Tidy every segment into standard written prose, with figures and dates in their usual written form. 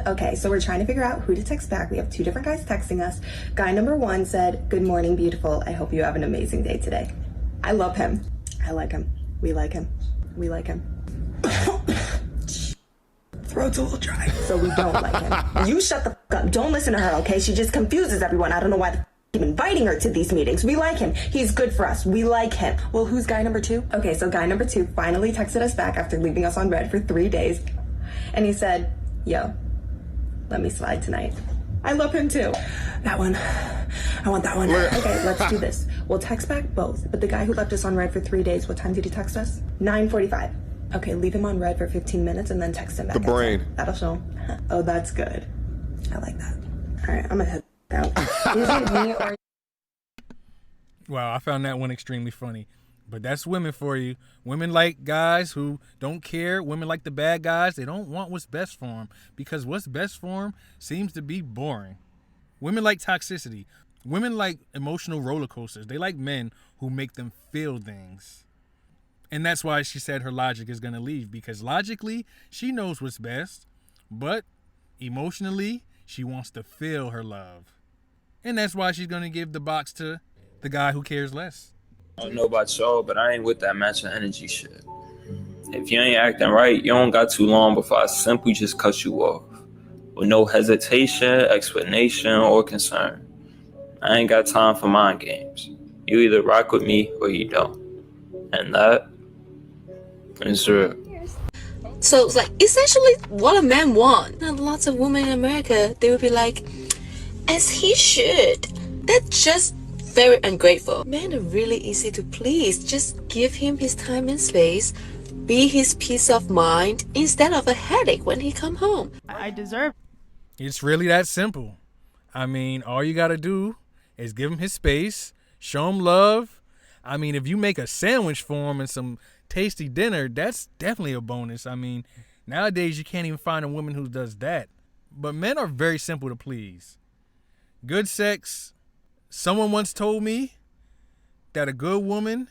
Okay, so we're trying to figure out who to text back. We have two different guys texting us. Guy number one said, "Good morning, beautiful. I hope you have an amazing day today." I love him. I like him. We like him. We like him. Throat's a little dry. So we don't like him. You shut the fuck up. Don't listen to her, okay? She just confuses everyone. I don't know why the keep inviting her to these meetings. We like him. He's good for us. We like him. Well, who's guy number two? Okay, so guy number two finally texted us back after leaving us on red for 3 days. And he said, "Yo, let me slide tonight." I love him too. That one. I want that one. Okay, let's do this. We'll text back both. But the guy who left us on red for 3 days, what time did he text us? 9:45. Okay, leave him on red for 15 minutes and then text him back. The brain. That'll show him. Oh, that's good. I like that. All right, I'm gonna head out. Is it me or... Wow, I found that one extremely funny. But that's women for you. Women like guys who don't care. Women like the bad guys. They don't want what's best for them because what's best for them seems to be boring. Women like toxicity. Women like emotional roller coasters. They like men who make them feel things. And that's why she said her logic is going to leave, because logically, she knows what's best, but emotionally, she wants to feel her love. And that's why she's going to give the box to the guy who cares less. I don't know about y'all, but I ain't with that matching energy shit. If you ain't acting right, you don't got too long before I simply just cut you off. With no hesitation, explanation, or concern. I ain't got time for mind games. You either rock with me or you don't. And that is real. So it's like essentially what a man wants. And lots of women in America, they would be like, as he should. That's just very ungrateful. Men are really easy to please. Just give him his time and space. Be his peace of mind instead of a headache when he come home. I deserve. It's really that simple. I mean, all you got to do is give him his space, show him love. I mean, if you make a sandwich for him and some tasty dinner, that's definitely a bonus. I mean, nowadays you can't even find a woman who does that. But men are very simple to please. Good sex. Someone once told me that a good woman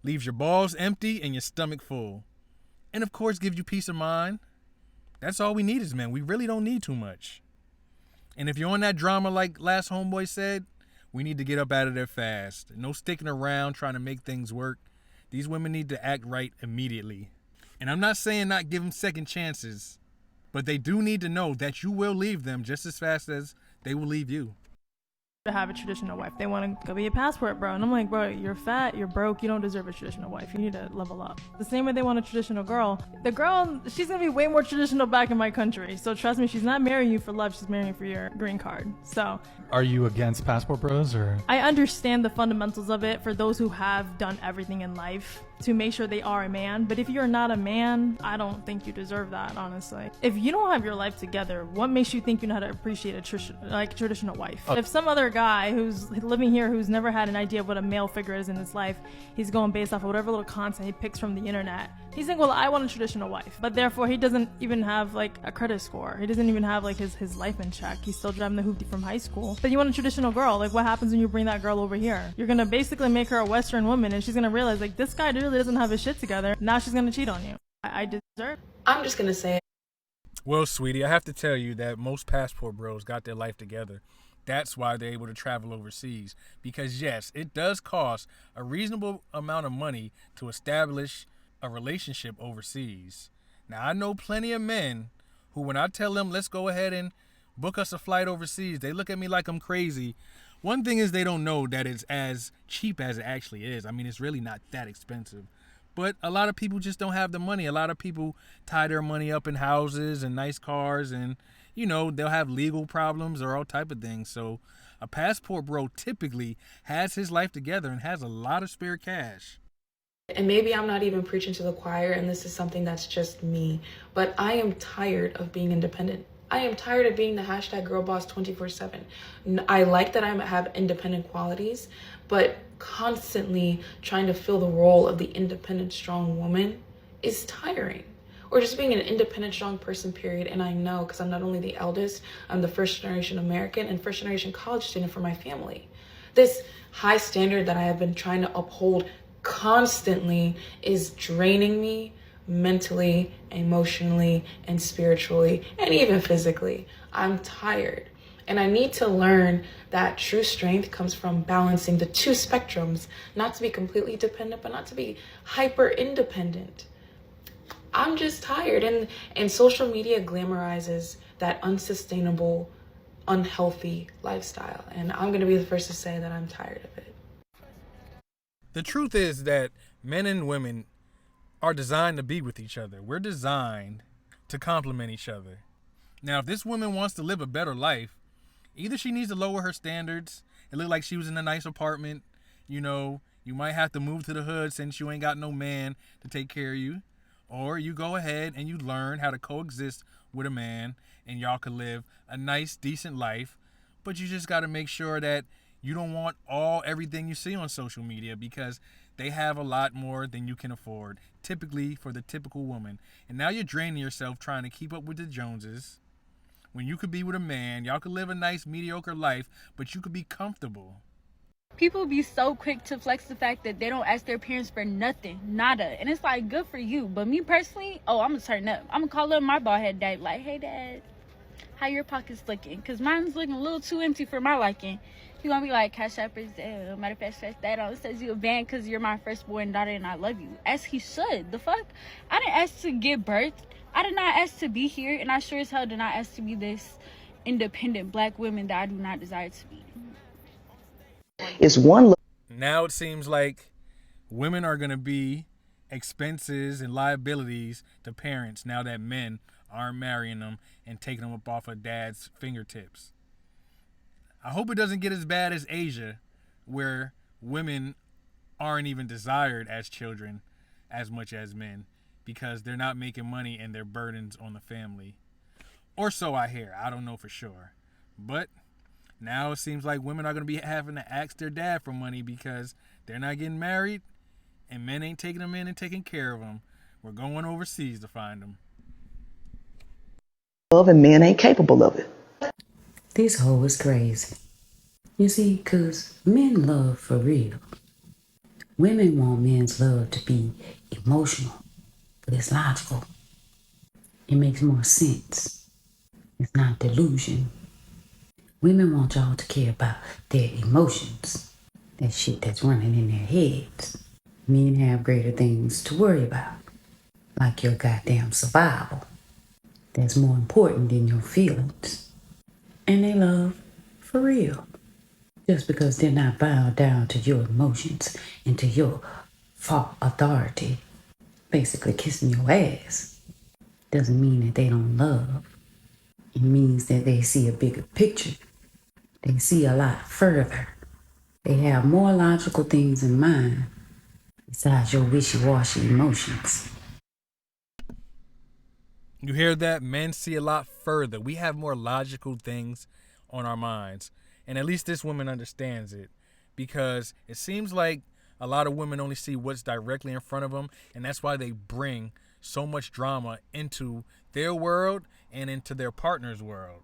leaves your balls empty and your stomach full. And of course, gives you peace of mind. That's all we need as men. We really don't need too much. And if you're on that drama like last homeboy said, we need to get up out of there fast. No sticking around trying to make things work. These women need to act right immediately. And I'm not saying not give them second chances, but they do need to know that you will leave them just as fast as they will leave you. To have a traditional wife. They want to go be a passport bro. And I'm like, bro, you're fat, you're broke, you don't deserve a traditional wife. You need to level up. The same way they want a traditional girl. The girl, she's going to be way more traditional back in my country. So trust me, she's not marrying you for love. She's marrying you for your green card. So are you against passport bros or? I understand the fundamentals of it for those who have done everything in life to make sure they are a man. But if you're not a man, I don't think you deserve that, honestly. If you don't have your life together, what makes you think you know how to appreciate a traditional wife? If some other guy who's living here who's never had an idea of what a male figure is in his life, he's going based off of whatever little content he picks from the internet, he's saying, well, I want a traditional wife. But therefore, he doesn't even have like a credit score. He doesn't even have like his life in check. He's still driving the hoopty from high school. But you want a traditional girl. Like, what happens when you bring that girl over here? You're gonna basically make her a Western woman, and she's gonna realize like this guy really doesn't have his shit together. Now she's gonna cheat on you. I deserve. I'm just gonna say it. Well, sweetie, I have to tell you that most passport bros got their life together. That's why they're able to travel overseas. Because yes, it does cost a reasonable amount of money to establish a relationship overseas. Now, I know plenty of men who, when I tell them, let's go ahead and book us a flight overseas, they look at me like I'm crazy. One thing is they don't know that it's as cheap as it actually is. I mean, it's really not that expensive. But a lot of people just don't have the money. A lot of people tie their money up in houses and nice cars, and, you know, they'll have legal problems or all type of things. So a passport bro typically has his life together and has a lot of spare cash. And maybe I'm not even preaching to the choir, and this is something that's just me, but I am tired of being independent. I am tired of being the #girlboss 24/7. I like that I have independent qualities, but constantly trying to fill the role of the independent, strong woman is tiring. Or just being an independent, strong person, period. And I know, because I'm not only the eldest, I'm the first generation American and first generation college student for my family. This high standard that I have been trying to uphold constantly is draining me, mentally, emotionally, and spiritually, and even physically. I'm tired. And I need to learn that true strength comes from balancing the two spectrums, not to be completely dependent, but not to be hyper independent. I'm just tired. And social media glamorizes that unsustainable, unhealthy lifestyle. And I'm going to be the first to say that I'm tired of it. The truth is that men and women are designed to be with each other. We're designed to complement each other. Now, if this woman wants to live a better life, either she needs to lower her standards and look like she was in a nice apartment. You know, you might have to move to the hood since you ain't got no man to take care of you. Or you go ahead and you learn how to coexist with a man and y'all could live a nice, decent life. But you just got to make sure that you don't want everything you see on social media, because they have a lot more than you can afford, typically for the typical woman. And now you're draining yourself trying to keep up with the Joneses. When you could be with a man, y'all could live a nice, mediocre life, but you could be comfortable. People be so quick to flex the fact that they don't ask their parents for nothing, nada. And it's like, good for you. But me personally, I'm going to turn up. I'm going to call up my bald head dad, like, hey, dad, how your pockets looking? Because mine's looking a little too empty for my liking. He going to be like, cash app is matter of fact, that on says you a van because you're my firstborn daughter and I love you. As he should. The fuck? I didn't ask to give birth. I did not ask to be here. And I sure as hell did not ask to be this independent black woman that I do not desire to be. It's one. Now it seems like women are going to be expenses and liabilities to parents now that men aren't marrying them and taking them up off of dad's fingertips. I hope it doesn't get as bad as Asia, where women aren't even desired as children as much as men because they're not making money and they're burdens on the family. Or so I hear. I don't know for sure. But now it seems like women are going to be having to ask their dad for money because they're not getting married and men ain't taking them in and taking care of them. We're going overseas to find them. Love and men ain't capable of it. This hoe is crazy. You see, 'cause men love for real. Women want men's love to be emotional, but it's logical. It makes more sense. It's not delusion. Women want y'all to care about their emotions, that shit that's running in their heads. Men have greater things to worry about, like your goddamn survival. That's more important than your feelings. And they love for real. Just because they're not bowed down to your emotions and to your authority, basically kissing your ass, doesn't mean that they don't love. It means that they see a bigger picture. They see a lot further. They have more logical things in mind besides your wishy-washy emotions. You hear that? Men see a lot further. We have more logical things on our minds. And at least this woman understands it, because it seems like a lot of women only see what's directly in front of them. And that's why they bring so much drama into their world and into their partner's world.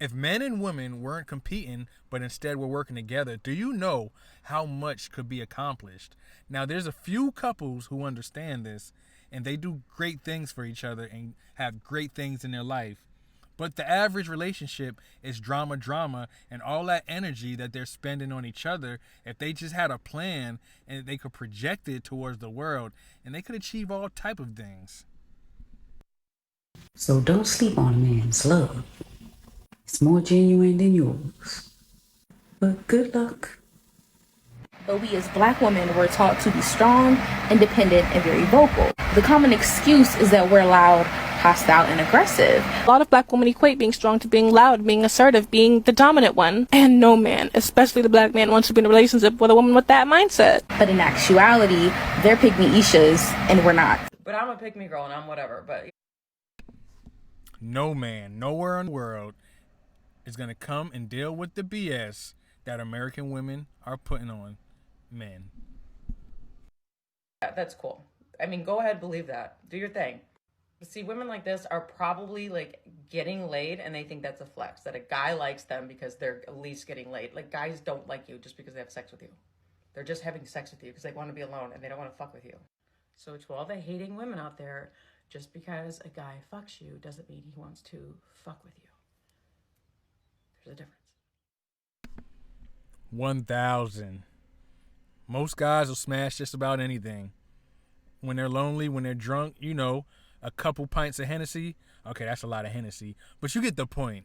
If men and women weren't competing, but instead were working together, do you know how much could be accomplished? Now, there's a few couples who understand this, and they do great things for each other and have great things in their life. But the average relationship is drama, and all that energy that they're spending on each other, if they just had a plan and they could project it towards the world, and they could achieve all type of things. So don't sleep on a man's love. It's more genuine than yours. But good luck. But we as black women were taught to be strong, independent, and very vocal. The common excuse is that we're loud, hostile, and aggressive. A lot of black women equate being strong to being loud, being assertive, being the dominant one. And no man, especially the black man, wants to be in a relationship with a woman with that mindset. But in actuality, they're pick-me Ishas, and we're not. But I'm a pick-me girl, and I'm whatever, but... No man, nowhere in the world is going to come and deal with the BS that American women are putting on men. Yeah, that's cool. I mean, go ahead, believe that. Do your thing. See, women like this are probably like getting laid and they think that's a flex, that a guy likes them because they're at least getting laid. Like, guys don't like you just because they have sex with you. They're just having sex with you because they want to be alone and they don't want to fuck with you. So to all the hating women out there, just because a guy fucks you doesn't mean he wants to fuck with you. There's a difference. 1,000. Most guys will smash just about anything. When they're lonely, when they're drunk, a couple pints of Hennessy. Okay, that's a lot of Hennessy, but you get the point.